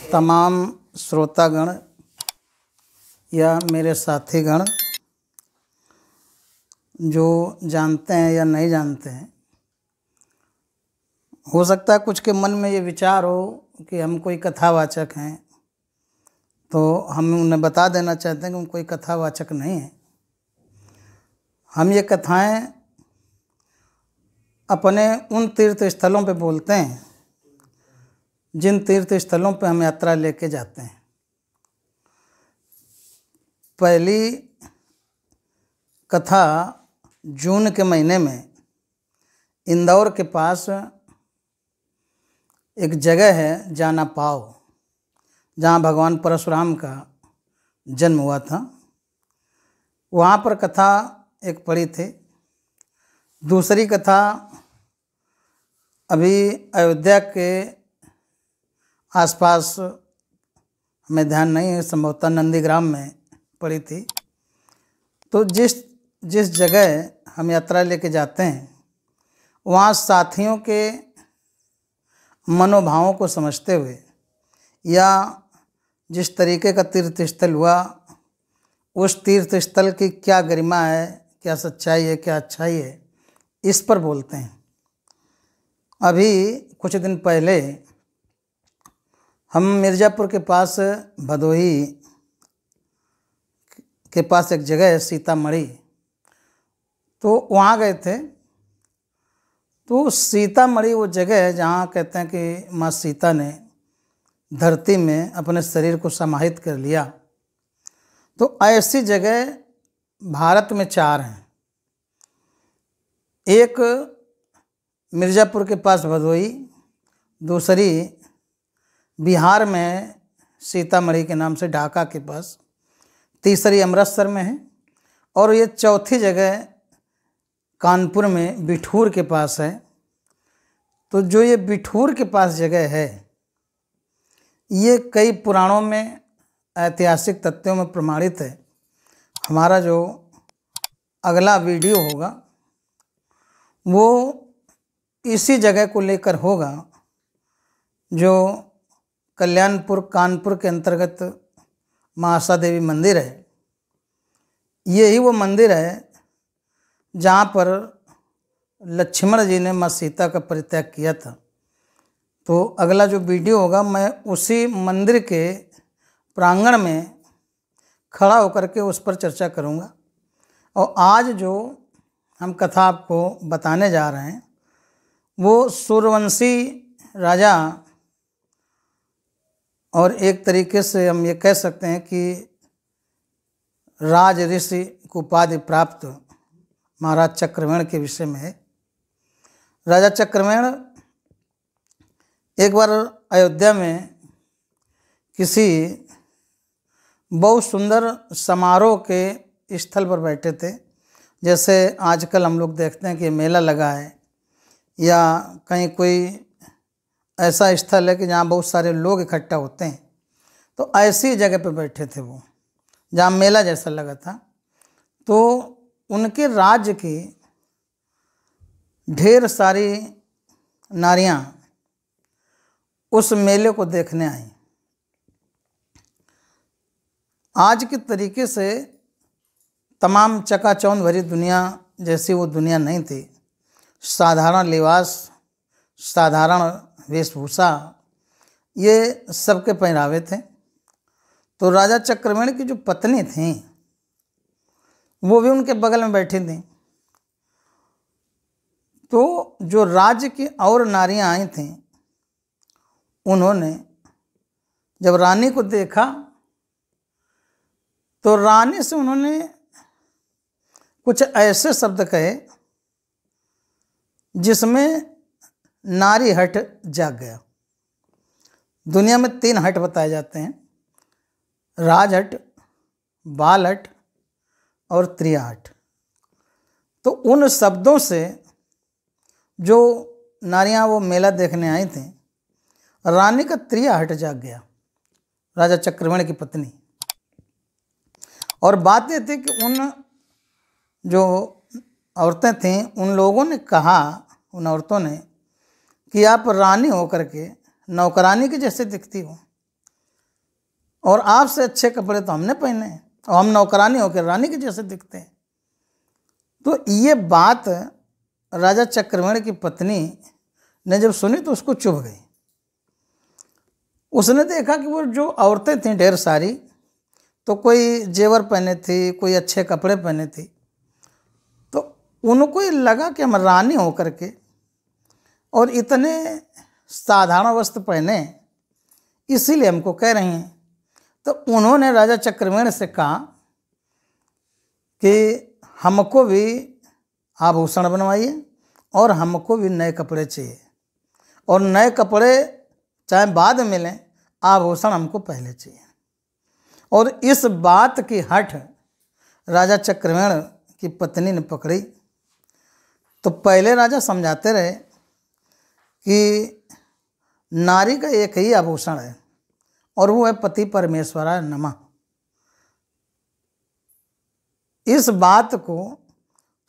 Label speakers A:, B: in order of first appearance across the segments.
A: तमाम श्रोतागण या मेरे साथीगण जो जानते हैं या नहीं जानते हैं, हो सकता है कुछ के मन में ये विचार हो कि हम कोई कथावाचक हैं, तो हम उन्हें बता देना चाहते हैं कि हम कोई कथावाचक नहीं हैं। हम ये कथाएं अपने उन तीर्थ स्थलों पे बोलते हैं जिन तीर्थ स्थलों पे हम यात्रा लेके जाते हैं। पहली कथा जून के महीने में इंदौर के पास एक जगह है जाना पाव, जहाँ भगवान परशुराम का जन्म हुआ था। वहाँ पर कथा एक पढ़ी थी। दूसरी कथा अभी अयोध्या के आसपास, हमें ध्यान नहीं है, संभवतः नंदीग्राम में पड़ी थी। तो जिस जगह हम यात्रा लेके जाते हैं, वहाँ साथियों के मनोभावों को समझते हुए या जिस तरीके का तीर्थ स्थल हुआ, उस तीर्थ स्थल की क्या गरिमा है, क्या सच्चाई है, क्या अच्छाई है, इस पर बोलते हैं। अभी कुछ दिन पहले हम मिर्ज़ापुर के पास भदोही के पास एक जगह है सीतामढ़ी, तो वहाँ गए थे। तो सीतामढ़ी वो जगह है जहाँ कहते हैं कि माँ सीता ने धरती में अपने शरीर को समाहित कर लिया। तो ऐसी जगह भारत में 4 हैं। एक मिर्ज़ापुर के पास भदोही, दूसरी बिहार में सीतामढ़ी के नाम से ढाका के पास, तीसरी अमृतसर में है, और ये चौथी जगह कानपुर में बिठूर के पास है। तो जो ये बिठूर के पास जगह है, ये कई पुराणों में, ऐतिहासिक तथ्यों में प्रमाणित है। हमारा जो अगला वीडियो होगा वो इसी जगह को लेकर होगा, जो कल्याणपुर कानपुर के अंतर्गत महासा देवी मंदिर है। यही वो मंदिर है जहाँ पर लक्ष्मण जी ने माँ सीता का परित्याग किया था। तो अगला जो वीडियो होगा, मैं उसी मंदिर के प्रांगण में खड़ा होकर के उस पर चर्चा करूँगा। और आज जो हम कथा आपको बताने जा रहे हैं, वो सूर्यवंशी राजा, और एक तरीके से हम ये कह सकते हैं कि राज ऋषि को उपाधि प्राप्त महाराज चक्रवेण के विषय में है। राजा चक्रवेण एक बार अयोध्या में किसी बहुत सुंदर समारोह के स्थल पर बैठे थे। जैसे आजकल हम लोग देखते हैं कि मेला लगा है या कहीं कोई ऐसा स्थल है कि जहाँ बहुत सारे लोग इकट्ठा होते हैं, तो ऐसी जगह पर बैठे थे वो, जहाँ मेला जैसा लगा था। तो उनके राज्य की ढेर सारी नारियां उस मेले को देखने आई। आज के तरीके से तमाम चकाचौंध भरी दुनिया जैसी वो दुनिया नहीं थी। साधारण लिबास, साधारण वेशभूषा, ये सबके पहनावे थे। तो राजा चक्रवेण की जो पत्नी थी, वो भी उनके बगल में बैठी थी। तो जो राज्य की और नारियां आई थीं, उन्होंने जब रानी को देखा, तो रानी से उन्होंने कुछ ऐसे शब्द कहे जिसमें नारी हट जाग गया। दुनिया में 3 हट बताए जाते हैं, राजहट, बालहट और त्रियाहट। तो उन शब्दों से जो नारियां वो मेला देखने आई थीं, रानी का त्रियाहट जाग गया, राजा चक्रवेण की पत्नी। और बात ये थी कि उन जो औरतें थीं, उन लोगों ने कहा, उन औरतों ने, कि आप रानी होकर के नौकरानी की जैसे दिखती हो। और आपसे अच्छे कपड़े तो हमने पहने हैं और हम नौकरानी होकर रानी के जैसे दिखते हैं। तो ये बात राजा चक्रवेण की पत्नी ने जब सुनी तो उसको चुभ गई। उसने देखा कि वो जो औरतें थीं ढेर सारी, तो कोई जेवर पहने थी, कोई अच्छे कपड़े पहने थी, तो उनको ये लगा कि हम रानी होकर के और इतने साधारण वस्त्र पहने, इसीलिए हमको कह रही हैं। तो उन्होंने राजा चक्रवेण से कहा कि हमको भी आभूषण बनवाइए और हमको भी नए कपड़े चाहिए, और नए कपड़े चाहे बाद में मिलें, आभूषण हमको पहले चाहिए। और इस बात की हठ राजा चक्रवेण की पत्नी ने पकड़ी। तो पहले राजा समझाते रहे कि नारी का एक ही आभूषण है और वो है पति परमेश्वराय नमः। इस बात को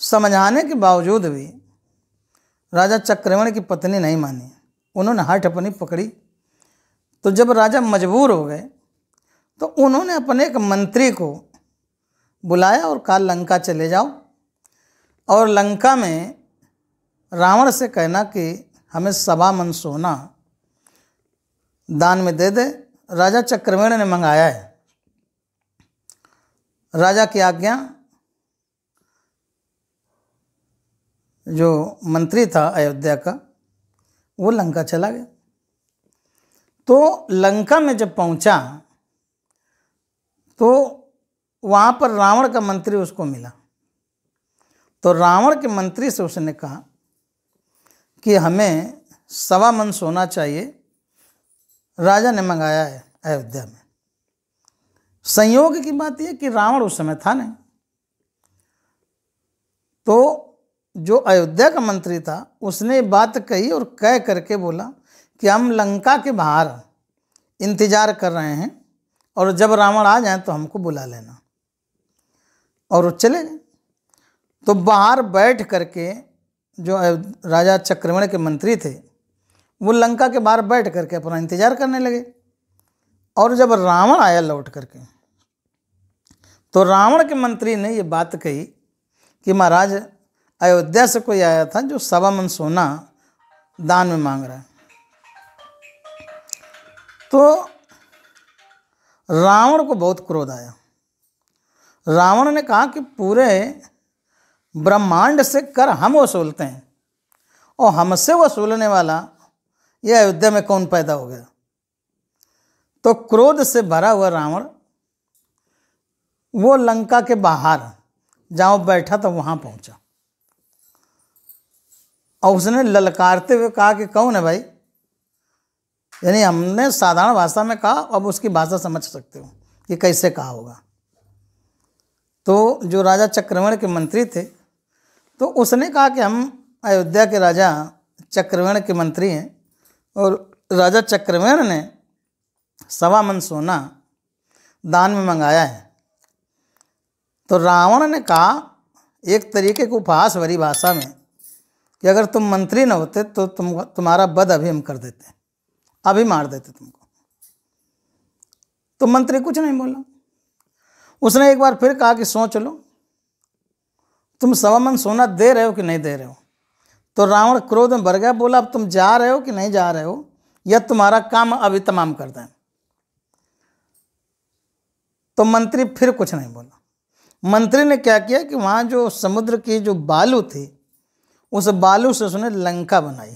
A: समझाने के बावजूद भी राजा चक्रवेण की पत्नी नहीं मानी, उन्होंने हठ अपनी पकड़ी। तो जब राजा मजबूर हो गए तो उन्होंने अपने एक मंत्री को बुलाया और कहा लंका चले जाओ और लंका में रावण से कहना कि हमें 1.25 मन सोना दान में दे दे। राजा चक्रवेण ने मंगाया है। राजा की आज्ञा, जो मंत्री था अयोध्या का, वो लंका चला गया। तो लंका में जब पहुंचा तो वहाँ पर रावण का मंत्री उसको मिला। तो रावण के मंत्री से उसने कहा कि हमें 1.25 मन सोना चाहिए, राजा ने मंगाया है अयोध्या में। संयोग की बात यह कि रावण उस समय था नहीं। तो जो अयोध्या का मंत्री था उसने बात कही और कह करके बोला कि हम लंका के बाहर इंतजार कर रहे हैं और जब रावण आ जाए तो हमको बुला लेना। और वो चले गए। तो बाहर बैठ करके जो राजा चक्रवेण के मंत्री थे वो लंका के बाहर बैठ करके अपना इंतजार करने लगे। और जब रावण आया लौट करके, तो रावण के मंत्री ने ये बात कही कि महाराज अयोध्या से कोई आया था जो 1.25 मन सोना दान में मांग रहा है। तो रावण को बहुत क्रोध आया। रावण ने कहा कि पूरे ब्रह्मांड से कर हम वसूलते हैं और हमसे वसूलने वाला ये अयोध्या में कौन पैदा हो गया। तो क्रोध से भरा हुआ रावण वो लंका के बाहर जहाँ बैठा था वहाँ पहुँचा और उसने ललकारते हुए कहा कि कौन है भाई। यानी हमने साधारण भाषा में कहा, अब उसकी भाषा समझ सकते हो कि कैसे कहा होगा। तो जो राजा चक्रवेण के मंत्री थे तो उसने कहा कि हम अयोध्या के राजा चक्रवेण के मंत्री हैं और राजा चक्रवेण ने 1.25 मन सोना दान में मंगाया है। तो रावण ने कहा एक तरीके के उपहास भरी भाषा में कि अगर तुम मंत्री न होते तो तुम्हारा वध अभी हम कर देते, अभी मार देते तुमको। तो मंत्री कुछ नहीं बोला। उसने एक बार फिर कहा कि सोच लो, तुम 1.25 मन सोना दे रहे हो कि नहीं दे रहे हो। तो रावण क्रोध में भर गया, बोला अब तुम जा रहे हो कि नहीं जा रहे हो, या तुम्हारा काम अभी तमाम कर दें। तो मंत्री फिर कुछ नहीं बोला। मंत्री ने क्या किया कि वहाँ जो समुद्र की जो बालू थी उस बालू से उसने लंका बनाई।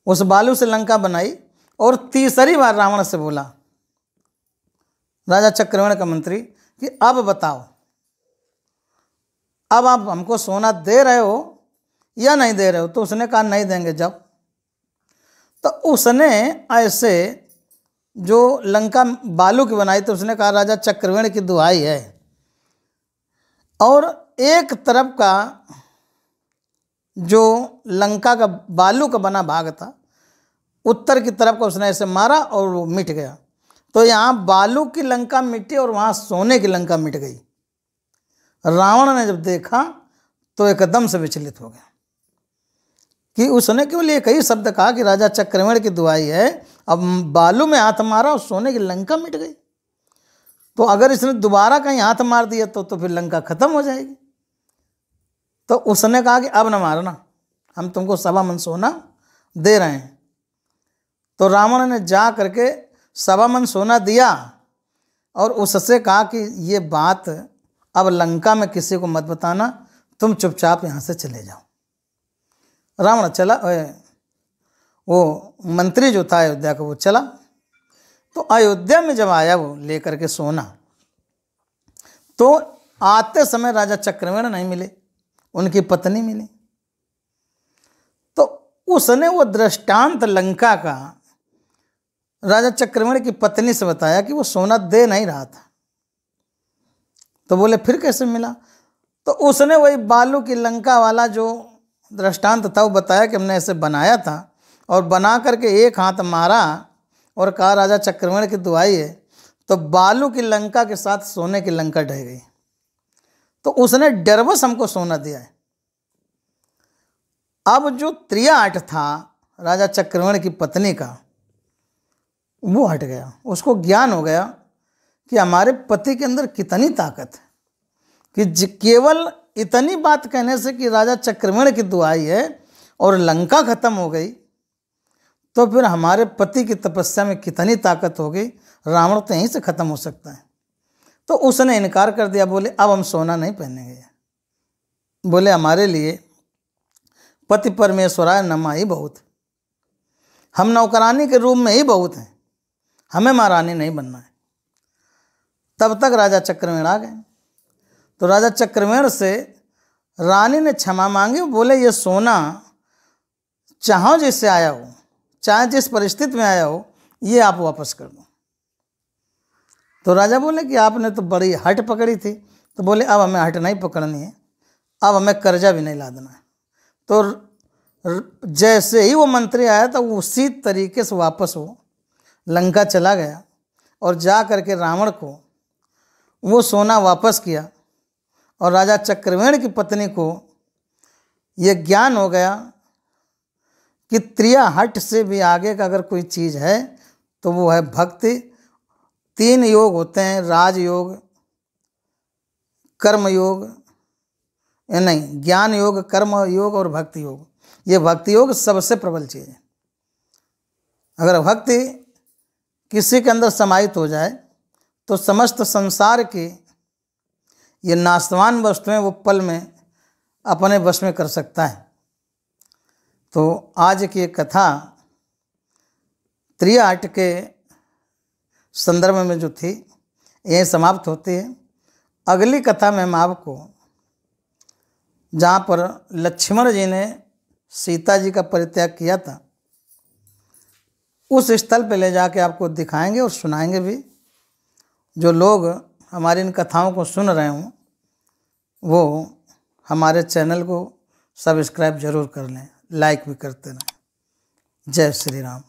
A: उस बालू से लंका बनाई और तीसरी बार रावण से बोला, राजा चक्रवेण का मंत्री, कि अब बताओ, अब आप हमको सोना दे रहे हो या नहीं दे रहे हो। तो उसने कहा नहीं देंगे जाओ। तो उसने ऐसे जो लंका बालू की बनाई तो उसने कहा राजा चक्रवेण की दुहाई है। और एक तरफ का जो लंका का बालू का बना भाग था, उत्तर की तरफ का उसने ऐसे मारा और वो मिट गया। तो यहाँ बालू की लंका मिटी और वहाँ सोने की लंका मिट गई। रावण ने जब देखा तो एकदम से विचलित हो गया कि उसने केवल एक ही शब्द कहा कि राजा चक्रवेण की दुहाई है, अब बालू में हाथ मारा और सोने की लंका मिट गई। तो अगर इसने दोबारा कहीं हाथ मार दिया तो फिर लंका खत्म हो जाएगी। तो उसने कहा कि अब न मारना, हम तुमको 1.25 मन सोना दे रहे हैं। तो रावण ने जा करके 1.25 मन सोना दिया और उससे कहा कि ये बात अब लंका में किसी को मत बताना, तुम चुपचाप यहाँ से चले जाओ। रावण चला, वो मंत्री जो था अयोध्या का वो चला। तो अयोध्या में जब आया वो लेकर के सोना, तो आते समय राजा चक्रवेण नहीं मिले, उनकी पत्नी मिली। तो उसने वो दृष्टांत लंका का राजा चक्रवेण की पत्नी से बताया कि वो सोना दे नहीं रहा था। तो बोले फिर कैसे मिला? तो उसने वही बालू की लंका वाला जो दृष्टांत था वो बताया कि हमने ऐसे बनाया था और बना करके एक हाथ मारा और कहा राजा चक्रवेण की दुहाई है, तो बालू की लंका के साथ सोने की लंका ढह गई। तो उसने डरवश हमको सोना दिया है। अब जो त्रियाट था राजा चक्रवेण की पत्नी का, वो हट गया। उसको ज्ञान हो गया कि हमारे पति के अंदर कितनी ताकत है कि केवल इतनी बात कहने से कि राजा चक्रवेण की दुहाई है और लंका खत्म हो गई, तो फिर हमारे पति की तपस्या में कितनी ताकत होगी, रावण तो यहीं से खत्म हो सकता है। तो उसने इनकार कर दिया, बोले अब हम सोना नहीं पहनेंगे। बोले हमारे लिए पति परमेश्वराय नमः ही बहुत, हम नौकरानी के रूप में ही बहुत हैं, हमें महारानी नहीं बनना है। तब तक राजा चक्रवेण आ गए। तो राजा चक्रवेण से रानी ने क्षमा मांगी। बोले ये सोना चाहो जिससे आया हो, चाहे जिस परिस्थिति में आया हो, ये आप वापस कर दो। तो राजा बोले कि आपने तो बड़ी हट पकड़ी थी। तो बोले अब हमें हट नहीं पकड़नी है, अब हमें कर्जा भी नहीं लादना है। तो जैसे ही वो मंत्री आया तो उसी तरीके से वापस वो लंका चला गया और जा करके रावण को वो सोना वापस किया। और राजा चक्रवेण की पत्नी को ये ज्ञान हो गया कि त्रियाहट से भी आगे का अगर कोई चीज़ है तो वो है भक्ति। 3 योग होते हैं, राजयोग, कर्म योग, नहीं ज्ञान योग, कर्म योग और भक्ति योग। ये भक्ति योग सबसे प्रबल चीज़ है। अगर भक्ति किसी के अंदर समाहित हो जाए तो समस्त संसार की ये नाशवान वस्तुएं वो पल में अपने वश में कर सकता है। तो आज की कथा त्रियाट के संदर्भ में जो थी यह समाप्त होती है। अगली कथा में हम आपको, जहाँ पर लक्ष्मण जी ने सीता जी का परित्याग किया था, उस स्थल पे ले जाके आपको दिखाएंगे और सुनाएंगे भी। जो लोग हमारी इन कथाओं को सुन रहे हों वो हमारे चैनल को सब्सक्राइब जरूर कर लें, लाइक भी करते रहें। जय श्री राम।